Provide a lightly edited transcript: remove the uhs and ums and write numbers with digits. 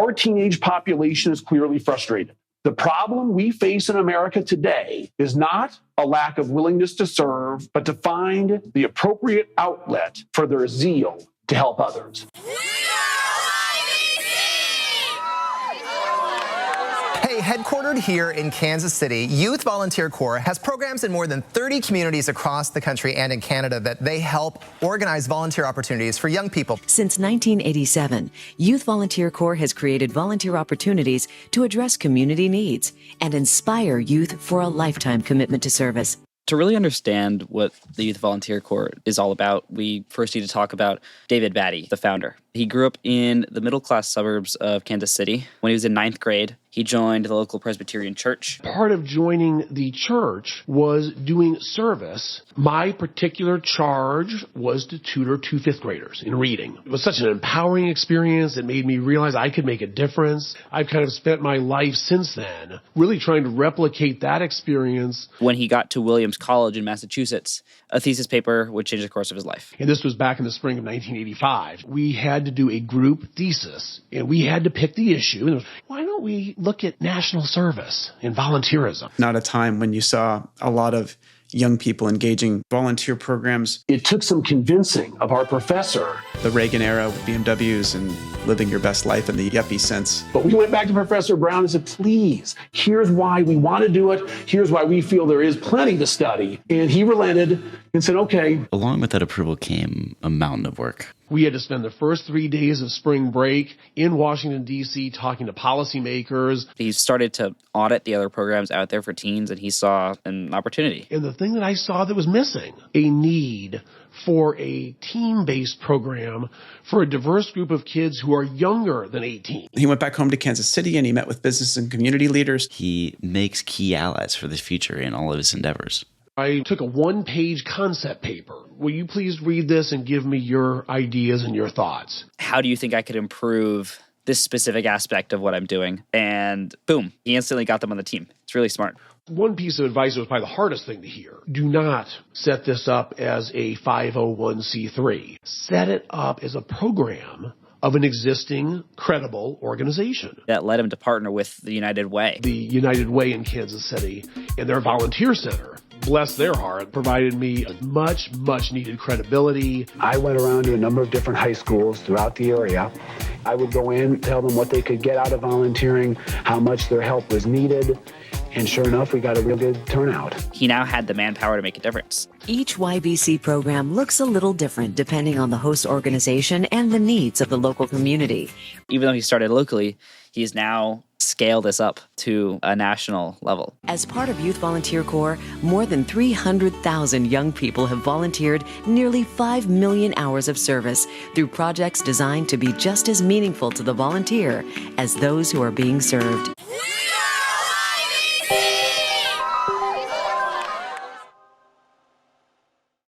Our teenage population is clearly frustrated. The problem we face in America today is not a lack of willingness to serve, but to find the appropriate outlet for their zeal to help others. Hey, headquartered here in Kansas City, Youth Volunteer Corps has programs in more than 30 communities across the country and in Canada that they help organize volunteer opportunities for young people. Since 1987, Youth Volunteer Corps has created volunteer opportunities to address community needs and inspire youth for a lifetime commitment to service. To really understand what the Youth Volunteer Corps is all about, we first need to talk about David Battey, the founder. He grew up in the middle-class suburbs of Kansas City. When he was in 9th grade, he joined the local Presbyterian church. Part of joining the church was doing service. My particular charge was to tutor 2 5th graders in reading. It was such an empowering experience. It made me realize I could make a difference. I've kind of spent my life since then really trying to replicate that experience. When he got to Williams College in Massachusetts, a thesis paper would change the course of his life. And this was back in the spring of 1985. We had to do a group thesis, and we had to pick the issue. And it was, why don't we look at national service and volunteerism? Not a time when you saw a lot of young people engaging volunteer programs. It took some convincing of our professor. The Reagan era with BMWs and living your best life in the yuppie sense. But we went back to Professor Brown and said, please, here's why we want to do it. Here's why we feel there is plenty to study. And he relented and said, okay. Along with that approval came a mountain of work. We had to spend the first 3 days of spring break in Washington, D.C., talking to policymakers. He started to audit the other programs out there for teens, and he saw an opportunity. And the thing that I saw that was missing, a need for a team-based program for a diverse group of kids who are younger than 18. He went back home to Kansas City and he met with business and community leaders. He makes key allies for the future in all of his endeavors. I took a 1-page concept paper. Will you please read this and give me your ideas and your thoughts? How do you think I could improve this specific aspect of what I'm doing? And boom, he instantly got them on the team. It's really smart. One piece of advice that was probably the hardest thing to hear. Do not set this up as a 501c3. Set it up as a program of an existing credible organization. That led him to partner with the United Way. The United Way in Kansas City and their volunteer center, bless their heart, provided me a much needed credibility. I went around to a number of different high schools throughout the area. I would go in, tell them what they could get out of volunteering, how much their help was needed, and sure enough, we got a real good turnout. He now had the manpower to make a difference. Each YVC program looks a little different depending on the host organization and the needs of the local community. Even though he started locally, he's now scaled this up to a national level. As part of Youth Volunteer Corps, more than 300,000 young people have volunteered nearly 5 million hours of service through projects designed to be just as meaningful to the volunteer as those who are being served.